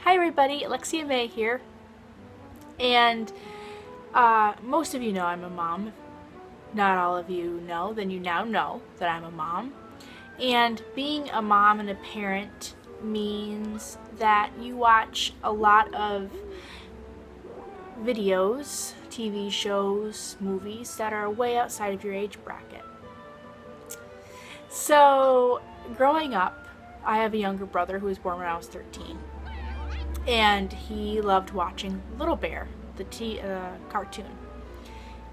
Hi everybody, Alexia May here, and most of you know I'm a mom. If not all of you know, then you now know that I'm a mom. And being a mom and a parent means that you watch a lot of videos, TV shows, movies that are way outside of your age bracket. So, growing up, I have a younger brother who was born when I was 13. And he loved watching Little Bear, the cartoon.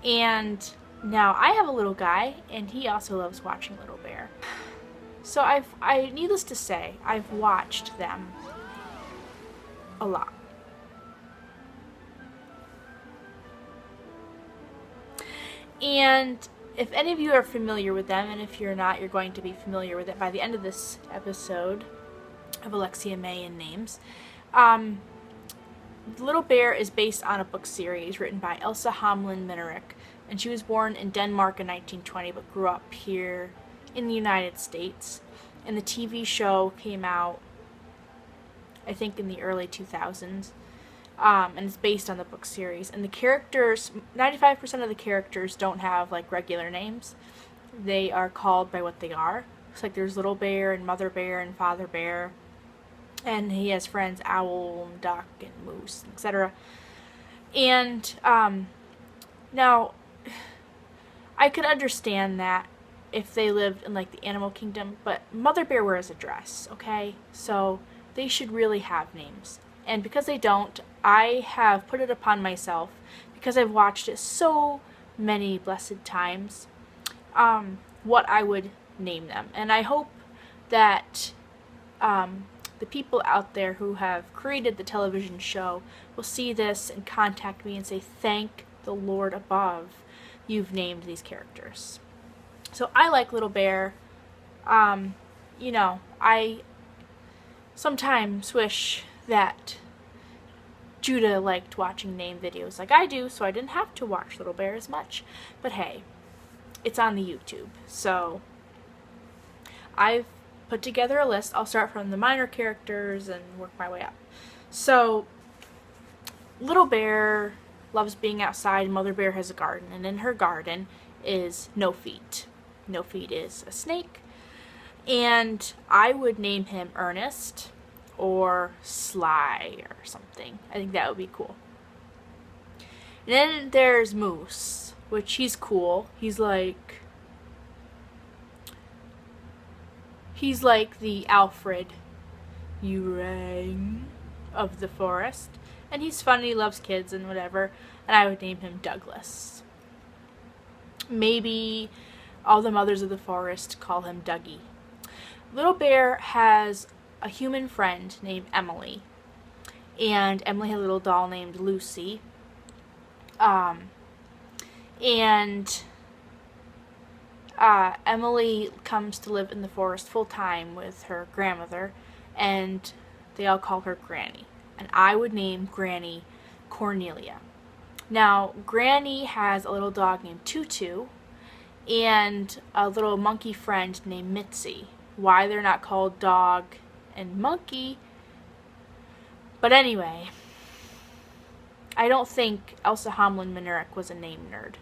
And now I have a little guy, and he also loves watching Little Bear. So needless to say, I've watched them a lot. And if any of you are familiar with them, and if you're not, you're going to be familiar with it by the end of this episode of Alexia May and Names. Little Bear is based on a book series written by Elsa Hamlin-Minerick, and she was born in Denmark in 1920 but grew up here in the United States. And the TV show came out, I think, in the early 2000s, and it's based on the book series. And the characters, 95% of the characters don't have like regular names. They are called by what they are. It's like there's Little Bear and Mother Bear and Father Bear. And he has friends Owl and Duck and Moose, etc. And now, I could understand that if they lived in like the animal kingdom, but Mother Bear wears a dress, okay? So they should really have names. And because they don't, I have put it upon myself, because I've watched it so many blessed times, what I would name them. And I hope that the people out there who have created the television show will see this and contact me and say, thank the Lord above, you've named these characters. So I like Little Bear. I sometimes wish that Judah liked watching name videos like I do, so I didn't have to watch Little Bear as much. But hey, it's on the YouTube. So I've put together a list. I'll start from the minor characters and work my way up. So, Little Bear loves being outside. Mother Bear has a garden, and in her garden is No Feet. No Feet is a snake, and I would name him Ernest or Sly or something. I think that would be cool. And then there's Moose, which he's cool. He's like the Alfred Urang of the forest. And he's funny, loves kids and whatever. And I would name him Douglas. Maybe all the mothers of the forest call him Dougie. Little Bear has a human friend named Emily. And Emily had a little doll named Lucy. Emily comes to live in the forest full time with her grandmother, and they all call her Granny. And I would name Granny Cornelia. Now, Granny has a little dog named Tutu, and a little monkey friend named Mitzi. Why they're not called dog and monkey? But anyway, I don't think Elsa Hamlin-Minerick was a name nerd.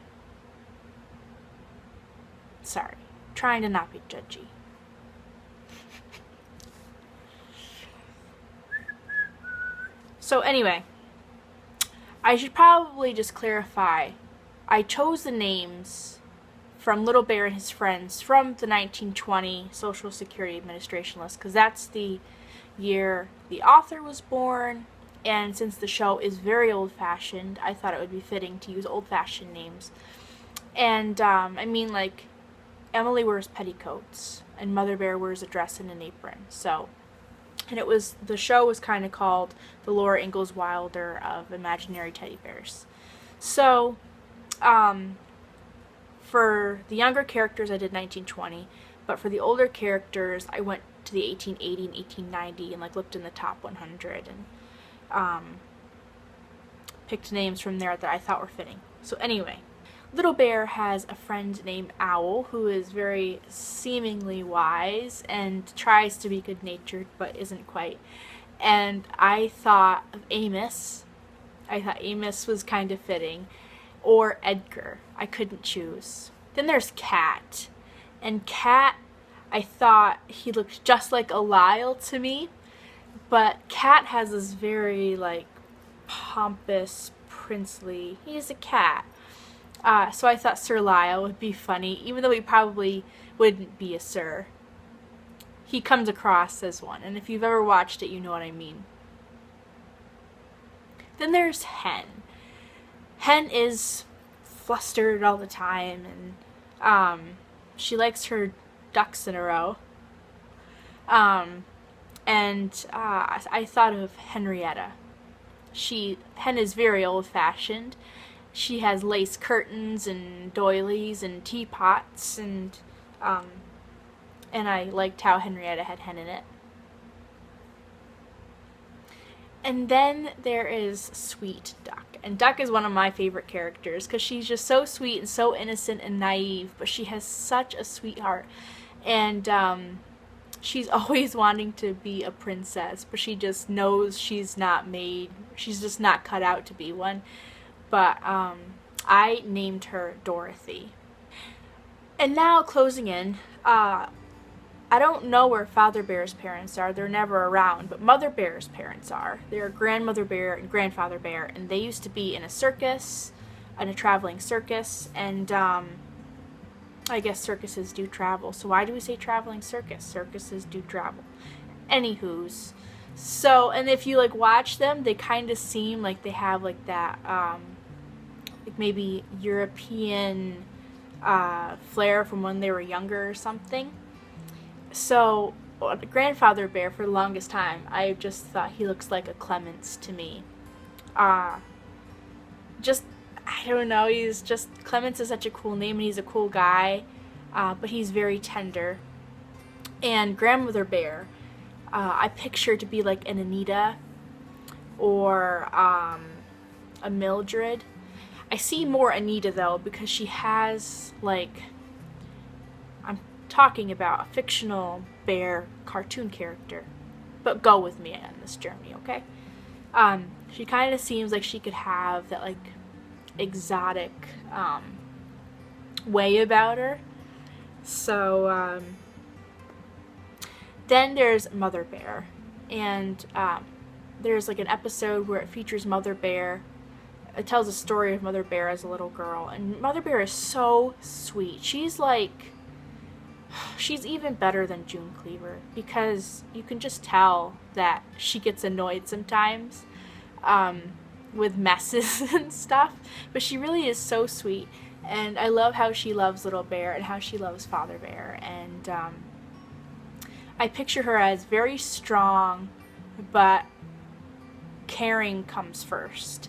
Sorry. Trying to not be judgy. So anyway, I should probably just clarify. I chose the names from Little Bear and his friends from the 1920 Social Security Administration list, because that's the year the author was born, and since the show is very old-fashioned, I thought it would be fitting to use old-fashioned names. And, like, Emily wears petticoats, and Mother Bear wears a dress and an apron. So, and the show was kind of called The Laura Ingalls Wilder of Imaginary Teddy Bears. So, for the younger characters, I did 1920, but for the older characters, I went to the 1880 and 1890 and like looked in the top 100 and picked names from there that I thought were fitting. So anyway, Little Bear has a friend named Owl who is very seemingly wise and tries to be good-natured but isn't quite. And I thought of Amos. I thought Amos was kind of fitting. Or Edgar. I couldn't choose. Then there's Cat. And Cat, I thought he looked just like a Lyle to me. But Cat has this very, like, pompous, princely... He's a cat. So I thought Sir Lyle would be funny, even though he probably wouldn't be a sir. He comes across as one, and if you've ever watched it, you know what I mean. Then there's Hen. Hen is flustered all the time, and she likes her ducks in a row. I thought of Henrietta. Hen is very old-fashioned. She has lace curtains and doilies and teapots, and I liked how Henrietta had Hen in it. And then there is Sweet Duck. And Duck is one of my favorite characters because she's just so sweet and so innocent and naive, but she has such a sweetheart. And she's always wanting to be a princess, but she just knows she's not cut out to be one. But I named her Dorothy. And now, closing in, I don't know where Father Bear's parents are. They're never around, but Mother Bear's parents are. They're Grandmother Bear and Grandfather Bear, and they used to be in a circus, in a traveling circus, and I guess circuses do travel. So why do we say traveling circus? Circuses do travel. Anywho's. So, and if you, like, watch them, they kind of seem like they have, like, that, like, maybe European flair from when they were younger or something. So, Grandfather Bear, for the longest time, I just thought he looks like a Clements to me. I don't know, Clements is such a cool name, and he's a cool guy, but he's very tender. And Grandmother Bear, I picture to be like an Anita or a Mildred. I see more Anita, though, because she has, like, I'm talking about a fictional bear cartoon character. But go with me on this journey, okay? She kind of seems like she could have that, like, exotic way about her. So, then there's Mother Bear. And there's, like, an episode where it features Mother Bear. It tells a story of Mother Bear as a little girl. And Mother Bear is so sweet. She's even better than June Cleaver, because you can just tell that she gets annoyed sometimes with messes and stuff, but she really is so sweet. And I love how she loves Little Bear and how she loves Father Bear. And I picture her as very strong, but caring comes first.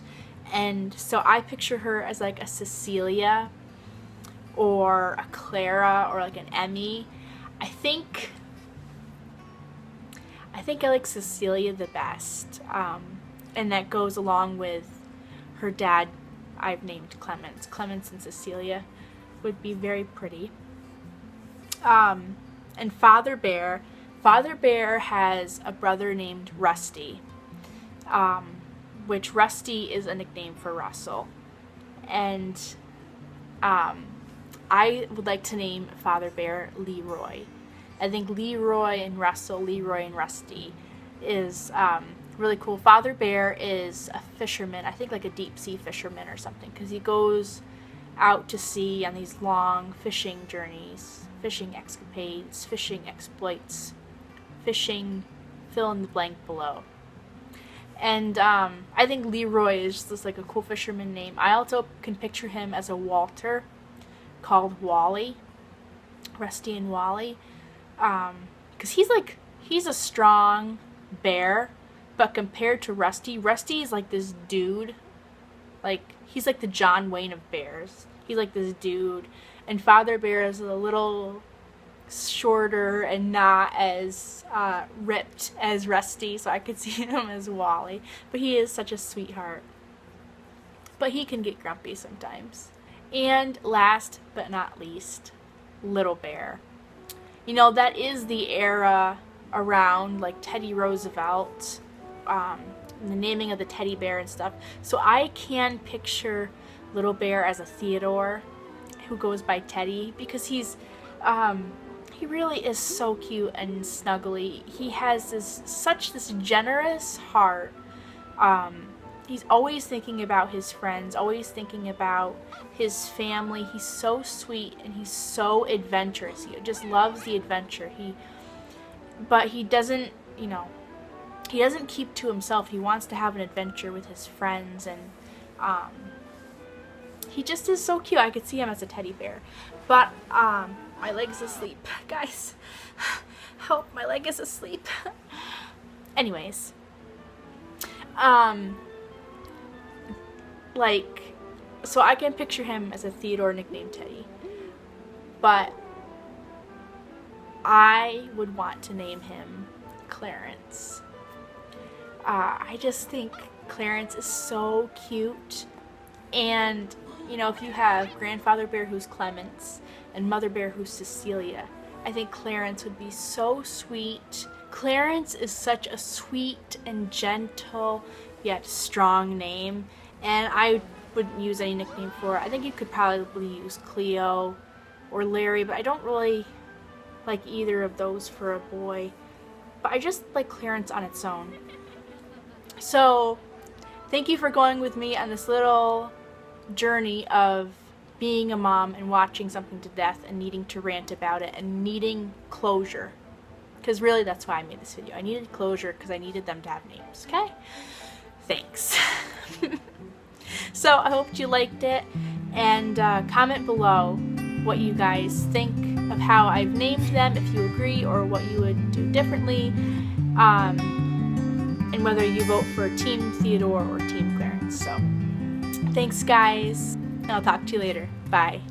And so I picture her as like a Cecilia or a Clara or like an Emmy. I think I like Cecilia the best, and that goes along with her dad. I've named Clements. Clements and Cecilia would be very pretty. And Father Bear has a brother named Rusty, which Rusty is a nickname for Russell. And I would like to name Father Bear Leroy. I think Leroy and Rusty is really cool. Father Bear is a fisherman, I think like a deep sea fisherman or something, because he goes out to sea on these long fishing journeys, fishing escapades, fishing exploits, fishing fill in the blank below. And I think Leroy is just like a cool fisherman name. I also can picture him as a Walter called Wally, Rusty and Wally, because he's a strong bear, but compared to Rusty is like this dude, like he's like the John Wayne of bears. He's like this dude, and Father Bear is a little shorter and not as ripped as Rusty, so I could see him as Wally. But he is such a sweetheart. But he can get grumpy sometimes. And last but not least, Little Bear. You know, that is the era around like Teddy Roosevelt the naming of the teddy bear and stuff. So I can picture Little Bear as a Theodore who goes by Teddy, because he really is so cute and snuggly. He has this generous heart. He's always thinking about his friends, always thinking about his family. He's so sweet and he's so adventurous. He just loves the adventure. But he doesn't, he doesn't keep to himself. He wants to have an adventure with his friends, and he just is so cute. I could see him as a teddy bear. But my leg's asleep, guys. Help, my leg is asleep. Anyways, so I can picture him as a Theodore nicknamed Teddy, but I would want to name him Clarence. I just think Clarence is so cute, and if you have Grandfather Bear, who's Clements, and Mother Bear, who's Cecilia, I think Clarence would be so sweet. Clarence is such a sweet and gentle yet strong name, and I wouldn't use any nickname for it. I think you could probably use Cleo or Larry, but I don't really like either of those for a boy. But I just like Clarence on its own. So thank you for going with me on this little journey of being a mom and watching something to death and needing to rant about it and needing closure. Because really that's why I made this video. I needed closure because I needed them to have names, okay? Thanks. So I hope you liked it, and comment below what you guys think of how I've named them, if you agree, or what you would do differently, and whether you vote for Team Theodore or Team Clarence. So thanks guys, and I'll talk to you later. Bye.